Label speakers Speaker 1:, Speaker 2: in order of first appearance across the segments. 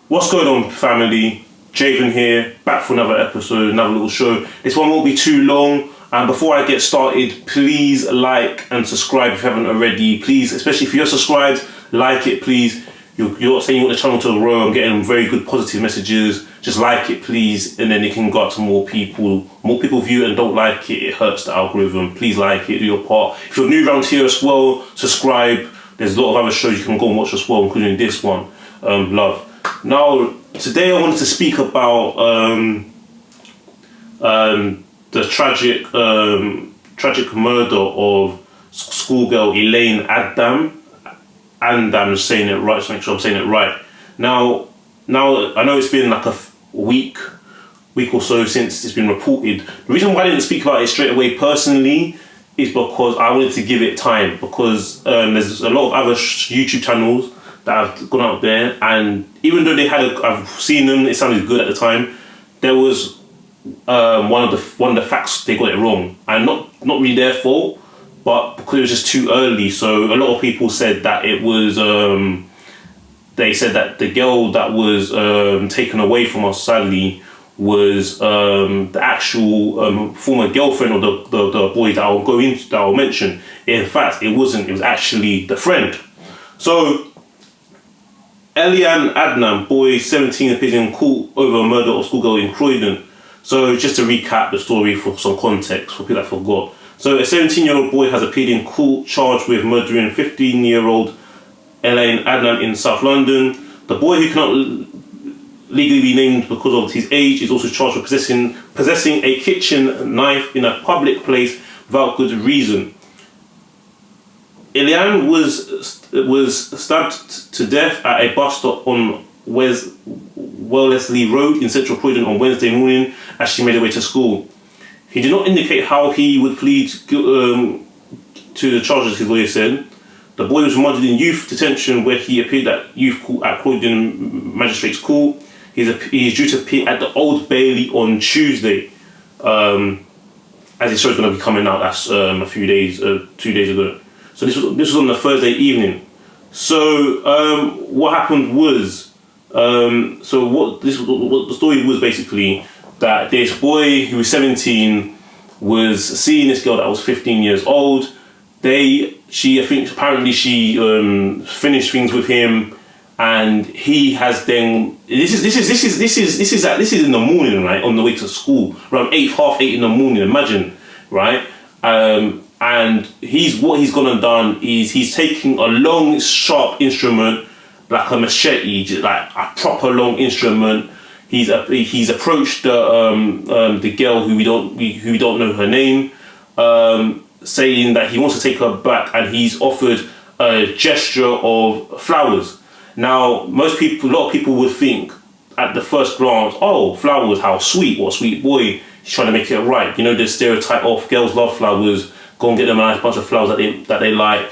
Speaker 1: What's going on, family? Javen here, back for another episode, another little show. This one won't be too long. And before I get started, please like and subscribe if you haven't already. Please, especially if you're subscribed, like it, please. You're saying you want the channel to grow. I'm getting very good positive messages. Just like it, please, and then it can go out to more people. More people view it and don't like it. It hurts the algorithm. Please like it, do your part. If you're new around here as well, subscribe. There's a lot of other shows you can go and watch as well, including this one. Love. Now, today I wanted to speak about the tragic murder of schoolgirl Elianne Andam. I'm saying it right, just make sure I'm saying it right. Now I know it's been like a week or so since it's been reported. The reason why I didn't speak about it straight away personally is because I wanted to give it time, because there's a lot of other YouTube channels that have gone out there, and even though I've seen them, it sounded good at the time. There was one of the facts they got it wrong, and not really their fault, but because it was just too early. So a lot of people said that it was. They said that the girl that was taken away from us, sadly, was the actual former girlfriend of the boy that I'll mention. In fact, it wasn't. It was actually the friend. So, Elianne Andam, boy 17, appears in court over a murder of schoolgirl in Croydon. So, just to recap the story for some context for people that forgot. So, a 17-year-old boy has appeared in court charged with murdering 15-year-old Elianne Andam in South London. The boy, who cannot legally be named because of his age, is also charged with possessing a kitchen knife in a public place without good reason. Elianne was stabbed to death at a bus stop on Wellesley Road in central Croydon on Wednesday morning as she made her way to school. He did not indicate how he would plead to the charges, his lawyer said. The boy was remanded in youth detention, where he appeared at youth court at Croydon Magistrates Court. He is due to appear at the Old Bailey on Tuesday, as his show's going to be coming out. That's a few days, 2 days ago. So this was on the Thursday evening. So what happened was, what the story was basically that this boy who was 17 was seeing this girl that was 15 years old. Apparently she finished things with him, and he has then. This is in the morning, right, on the way to school, around half eight in the morning. Imagine, right? And what he's gone and done is he's taking a long, sharp instrument, like a machete, like a proper long instrument. He's approached the girl who we don't know her name, saying that he wants to take her back, and he's offered a gesture of flowers. Now, a lot of people would think at the first glance, oh, flowers, how sweet, what a sweet boy, he's trying to make it right. You know, the stereotype of girls love flowers, go and get them a nice bunch of flowers that they like,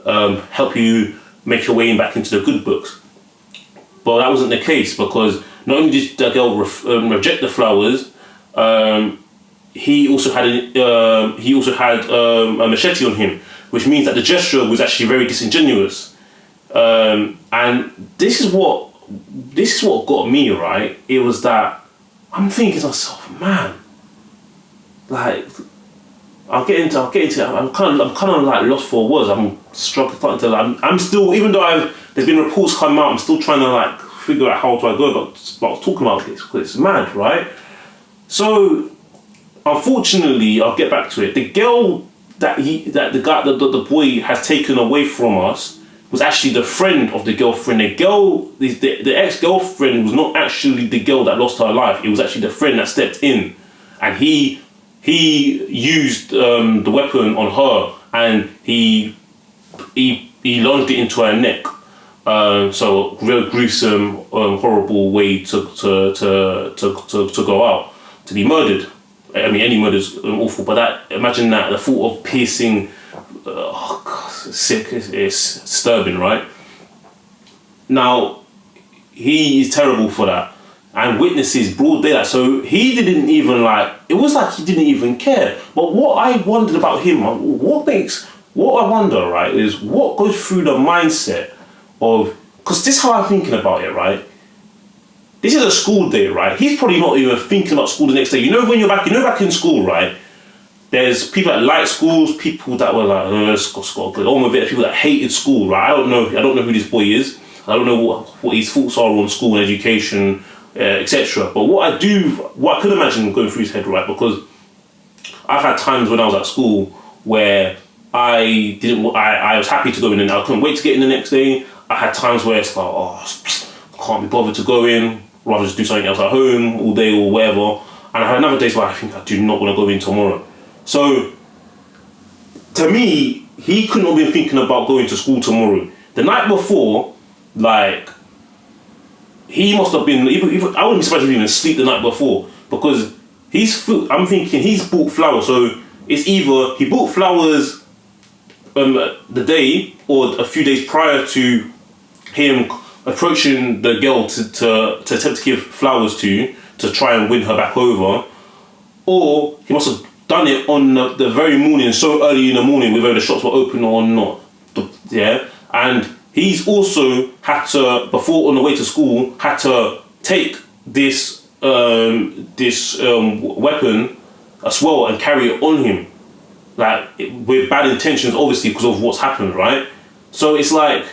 Speaker 1: help you make your way back into the good books. But that wasn't the case, because not only did the girl reject the flowers, he also had a machete on him, which means that the gesture was actually very disingenuous. And this is what got me, right. It was that I'm thinking to myself, man, like I'll get into it. I'm kind of like lost for words. I'm struggling to. I'm still, even though there's been reports come out, I'm still trying to like figure out how do I go about talking about this, because it's mad, right? So, unfortunately, I'll get back to it. The girl the boy has taken away from us was actually the friend of the girlfriend. The ex-girlfriend was not actually the girl that lost her life. It was actually the friend that stepped in, and he used the weapon on her, and he lunged it into her neck. So real gruesome, horrible way to go out, to be murdered. I mean, any murder is awful, but imagine that, the thought of piercing, it's sick, it's disturbing, right? Now, he is terrible for that, and witnesses, broad daylight, so he didn't even it was like he didn't even care. But what I wondered about him, what I wonder, right, is what goes through the mindset of, because this is how I'm thinking about it, right? this is a school day, right? He's probably not even thinking about school the next day. You know when you're back, back in school, right? There's people that like schools, people that were like, it's got good on with it, people that hated school, right? I don't know who this boy is. I don't know what his thoughts are on school and education, etc. But what I could imagine going through his head, right? Because I've had times when I was at school where I was happy to go in and I couldn't wait to get in the next day. I had times where it's like, I can't be bothered to go in, rather just do something else at home all day or whatever. And I had another days where I think I do not want to go in tomorrow. So, to me, he couldn't have been thinking about going to school tomorrow. The night before, like, he must have been, I wouldn't be surprised if he even sleep the night before, because I'm thinking he's bought flowers, so it's either he bought flowers the day or a few days prior to him approaching the girl to attempt to give flowers to try and win her back over, or he must have done it on the very morning, so early in the morning, whether the shops were open or not. And he's also had to, before on the way to school, had to take this weapon as well and carry it on him, like with bad intentions, obviously because of what's happened, right? So it's like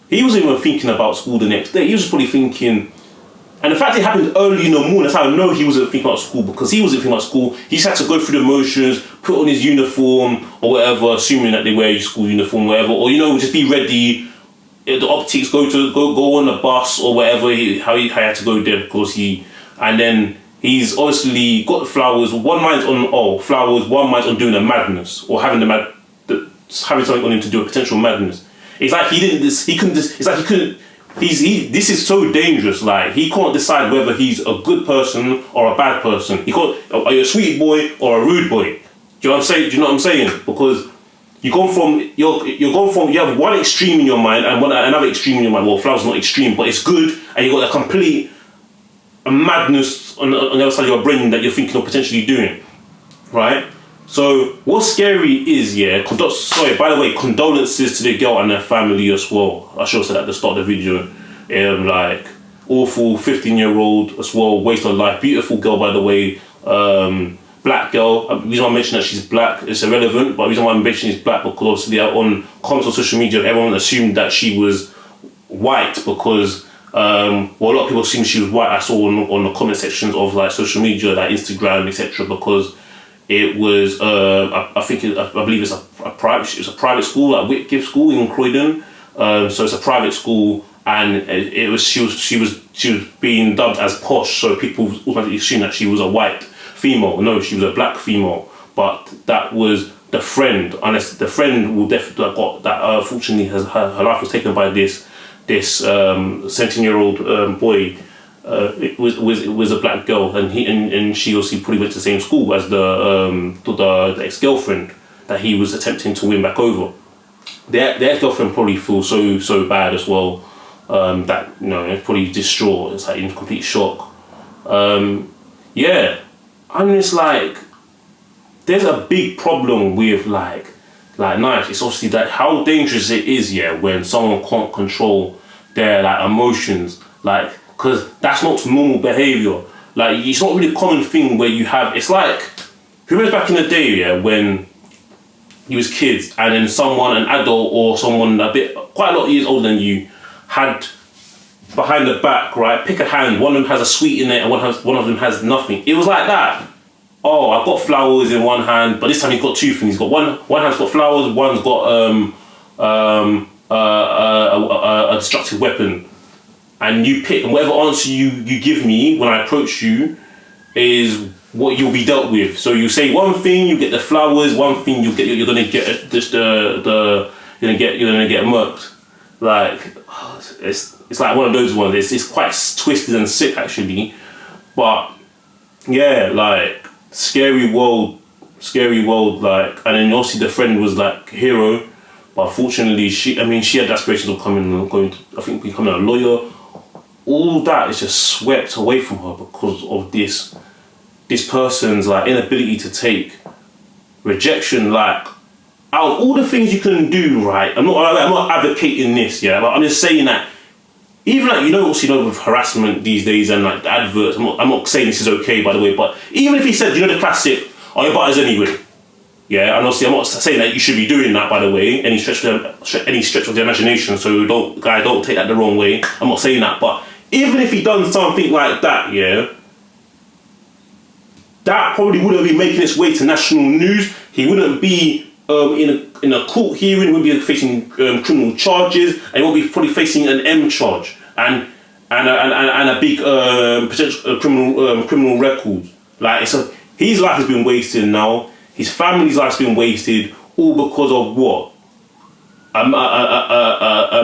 Speaker 1: he wasn't even thinking about school the next day. He was probably thinking. And the fact it happened early in the morning, that's how I know he wasn't thinking about school, because he wasn't thinking about school. He just had to go through the motions, put on his uniform or whatever, assuming that they wear your school uniform, whatever, or just be ready. The optics, go on the bus or whatever. How he had to go there because and then he's obviously got the flowers. One mind's on flowers. One mind's on doing a madness or having having something on him to do a potential madness. It's like this is so dangerous. Like he can't decide whether he's a good person or a bad person. Are you a sweet boy or a rude boy? Do you know what I'm saying? Because you have one extreme in your mind and another extreme in your mind. Well, flowers not extreme, but it's good, and you got a complete madness on the other side of your brain that you're thinking of potentially doing, right? So what's scary is, by the way, condolences to the girl and their family as well. I should have said at the start of the video. Like, awful 15-year-old as well, waste of life. Beautiful girl, by the way. Black girl. The reason why I mention that she's black, it's irrelevant, but the reason why I'm mentioning she's black because obviously on comments on social media, everyone assumed that she was white because, a lot of people assumed she was white. I saw on the comment sections of like social media, like Instagram, etc., because it was, I believe it's a private school, like Whitgift School in Croydon. So it's a private school, and she was being dubbed as posh, so people automatically assumed that she was a white female. No, she was a black female, but that was the friend. Unless the friend will definitely have got that. Unfortunately, her life was taken by this 17-year-old boy. It was a black girl, and she obviously probably went to the same school as the ex-girlfriend that he was attempting to win back over. Their ex-girlfriend probably feels so bad as well, that it's probably distraught. It's like in complete shock. I'm just like, there's a big problem with like knives. It's obviously that how dangerous it is, when someone can't control their like emotions, like. Because that's not normal behaviour. Like, it's not really a common thing where you have... It's like... Remember back in the day, when you was kids, and then an adult or someone quite a lot of years older than you, had behind the back, right? Pick a hand. One of them has a sweet in it, and one of them has nothing. It was like that. Oh, I've got flowers in one hand, but this time he's got two things. He's got one hand's got flowers, one's got a destructive weapon. And you pick, and whatever answer you give me when I approach you is what you'll be dealt with. So you say one thing, you get the flowers. One thing you're gonna get just you're gonna get murked. Like it's like one of those ones. It's quite twisted and sick actually, but like scary world. Like, and then obviously the friend was like hero, but unfortunately she had aspirations of becoming a lawyer. All that is just swept away from her because of this person's like inability to take rejection. Like, out of all the things you can do, right? I'm not advocating this, but I'm just saying that even like, with harassment these days and like the adverts, I'm not saying this is okay, by the way, but even if he said, the classic, "Oh, your butters anyway." Yeah, and obviously I'm not saying that you should be doing that, by the way, any stretch of the imagination, so don't take that the wrong way. I'm not saying that, but even if he done something like that, yeah, that probably wouldn't be making its way to national news. He wouldn't be in a court hearing. He wouldn't be facing criminal charges, and he won't be probably facing an M charge and a big potential criminal record. Like, his life has been wasted now. His family's life's been wasted, all because of what? A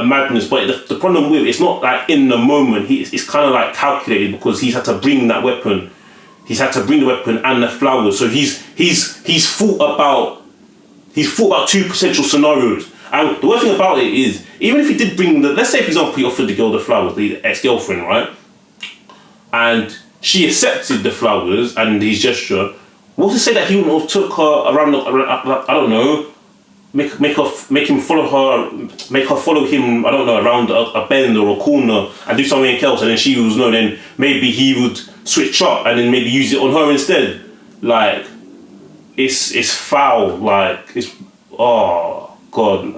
Speaker 1: madness. But the problem with it's not like in the moment. It's kind of like calculated, because he's had to bring that weapon. He's had to bring the weapon and the flowers. So he's thought about two potential scenarios. And the worst thing about it is, even if he did bring let's say, for example, he offered the girl the flowers, the ex-girlfriend, right? And she accepted the flowers and his gesture. What's to say that he wouldn't have took her around? I don't know. Make her follow him. I don't know, around a bend or a corner and do something else, and then she was no. Then maybe he would switch up and then maybe use it on her instead. Like, it's foul. Like, it's, oh god.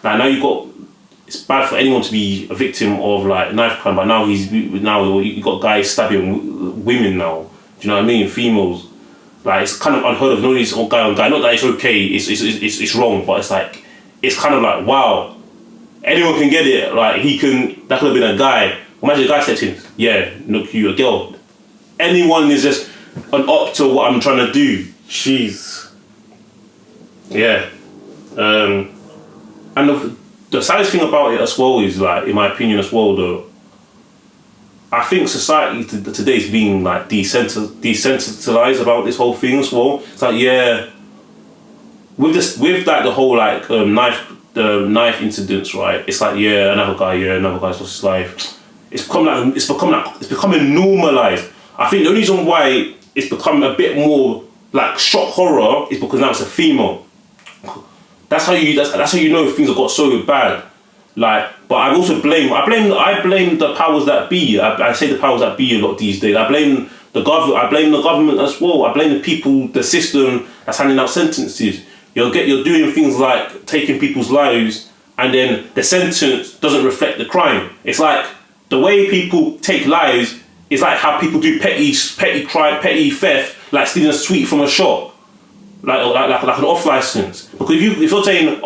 Speaker 1: Like, now it's bad for anyone to be a victim of like knife crime, but now you got guys stabbing women now. Do you know what I mean? Females. Like, it's kind of unheard of. Nobody's guy on guy. Not that it's okay. It's wrong, but it's like, it's kind of like, wow, anyone can get it. Like, that could have been a guy. Imagine a guy steps in. Yeah, look, you a girl. Anyone is just an op to what I'm trying to do. Jeez. Yeah. And the saddest thing about it as well is, like, in my opinion as well, though, I think society today is being like desensitized about this whole thing as well. It's like, yeah, with like the whole like knife incidents, right? It's like, yeah, another guy's lost his life. It's becoming normalized. I think the only reason why it's become a bit more like shock horror is because now it's a female. That's how you know things have got so bad. Like, but I blame the powers that be. I say the powers that be a lot these days. I blame the government as well. I blame the people, the system that's handing out sentences. You're doing things like taking people's lives, and then the sentence doesn't reflect the crime. It's like the way people take lives is like how people do petty crime, petty theft, like stealing a sweet from a shop, like an off license. Because if you're saying,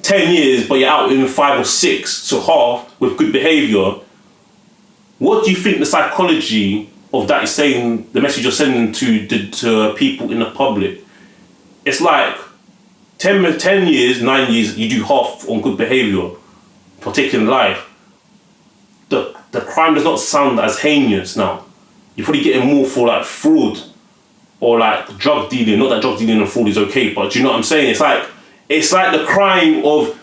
Speaker 1: 10 years, but you're out in 5 or 6, so half, with good behaviour, what do you think the psychology of that is saying, the message you're sending to people in the public? It's like 10 years, 9 years, you do half on good behaviour for taking life. The crime does not sound as heinous now. You're probably getting more for like fraud or like drug dealing. Not that drug dealing and fraud is okay, but do you know what I'm saying? It's like the crime of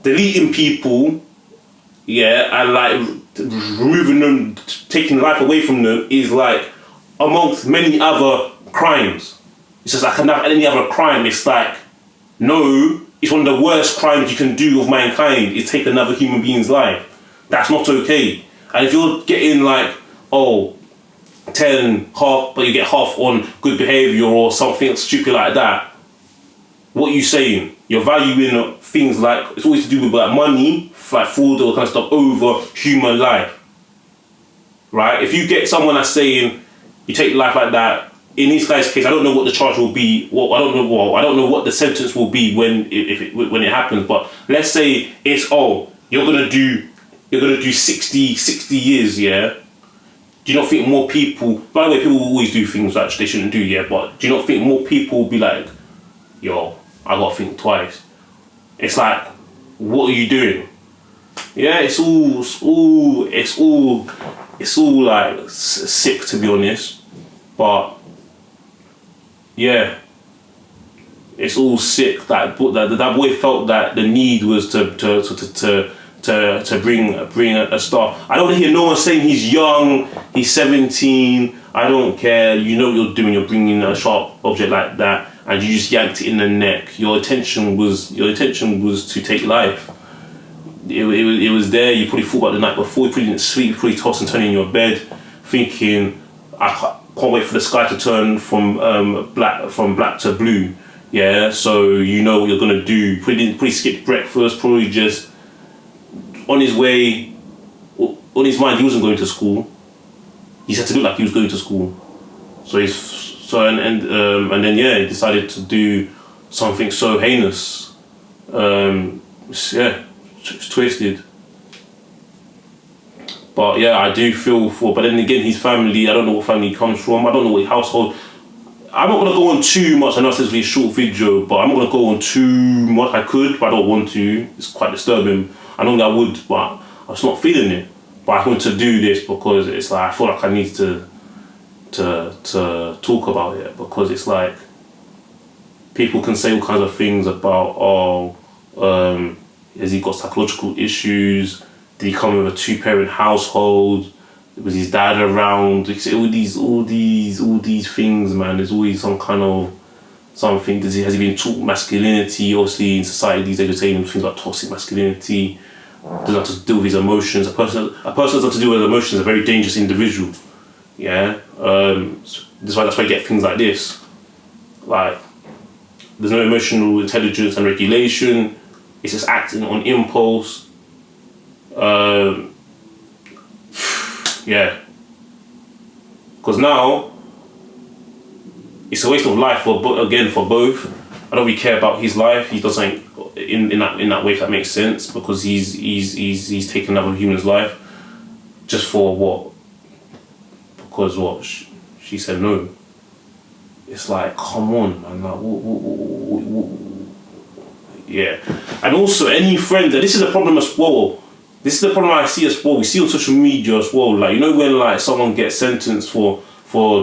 Speaker 1: deleting people, yeah, and like removing them, taking life away from them is like amongst many other crimes. It's just like any other crime. It's like, no, it's one of the worst crimes you can do of mankind is take another human being's life. That's not okay. And if you're getting like, 10, half, but you get half on good behaviour or something stupid like that, what are you saying? You're valuing things like, it's always to do with like money, like fraud or kind of stuff, over human life. Right? If you get someone that's saying you take life like that, in this guy's case, I don't know what the charge will be. Well, I don't know what the sentence will be when it happens. But let's say it's you're gonna do 60 years, yeah. Do you not think more people? By the way, people will always do things that they shouldn't do, yeah. But do you not think more people will be like, yo, I gotta think twice? It's like, what are you doing? Yeah, it's all like sick, to be honest. But yeah, it's all sick. That boy felt that the need was to bring a star. I don't hear no one saying he's young, he's 17. I don't care. You know what you're doing. You're bringing a sharp object like that, and you just yanked it in the neck. Your intention was to take life. it was there. You probably thought about the night before. You probably didn't sleep. You probably tossed and turned in your bed, thinking, I can't wait for the sky to turn from black to blue. Yeah, so you know what you're gonna do. Probably skipped breakfast. Probably just on his way, on his mind, he wasn't going to school. He had to look like he was going to school. So and then yeah, he decided to do something so heinous. Yeah, it's twisted. But yeah, I do feel for. But then again, his family. I don't know what family he comes from. I don't know what household. I'm not gonna go on too much. I know it's a really short video, but I'm not gonna go on too much. I could, but I don't want to. It's quite disturbing. I know that I would, but I was not feeling it. But I want to do this because it's like I feel like I need to talk about it, because it's like people can say all kinds of things about has he got psychological issues? Did he come with a 2-parent household? Was his dad around? All these things, man. There's always some kind of something. Has he been taught masculinity? Obviously, in society these days, we're saying things like toxic masculinity. Doesn't have to deal with his emotions. A person doesn't have to deal with emotions is a very dangerous individual. Yeah. That's why you get things like this. Like, there's no emotional intelligence and regulation. It's just acting on impulse. Yeah. Because now it's a waste of life for both. I don't really care about his life. He does something in that way, if that makes sense, because he's taken another human's life just for what? Because what? She said no. It's like, come on, man. Like, yeah. And also, any friends, and this is a problem as well. This is the problem I see as well. We see on social media as well. Like, you know, when like someone gets sentenced for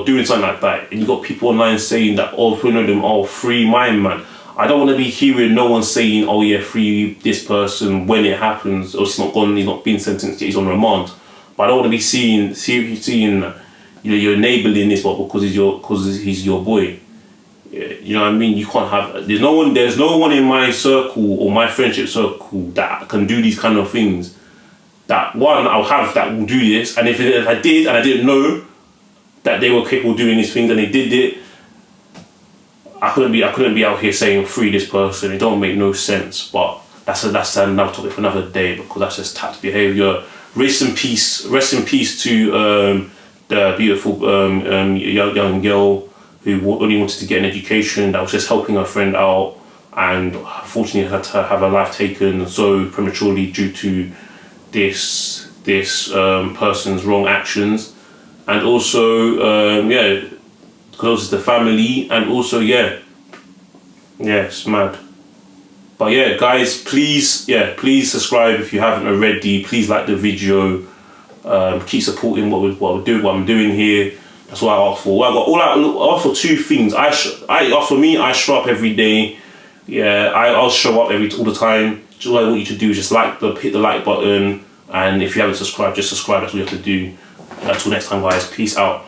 Speaker 1: doing something like that, and you got people online saying that, oh, you know them, oh, free my man. I don't want to be hearing no one saying, oh yeah, free this person when it happens, or he's not gone, he's not been sentenced yet, he's on remand. But I don't want to be seeing you're enabling this, but because he's your boy. You know what I mean? You can't have. There's no one in my circle or my friendship circle that can do these kind of things. That one I'll have that will do this, and if I did and I didn't know that they were capable of doing these things and they did it, I couldn't be out here saying free this person. It don't make no sense. But that's another topic for another day, because that's just tapped behaviour. Rest in peace to the beautiful young girl who only wanted to get an education, that was just helping her friend out, and unfortunately had to have her life taken so prematurely due to this person's wrong actions. And also because it's the family, and also it's mad. But yeah, guys, please subscribe if you haven't already. Please like the video. Keep supporting what I'm doing here. That's what I ask for. I ask for two things. I show up every day. Yeah, I'll show up all the time. Just what I want you to do is just hit the like button, and if you haven't subscribed, just subscribe. That's what you have to do. Until next time, guys. Peace out.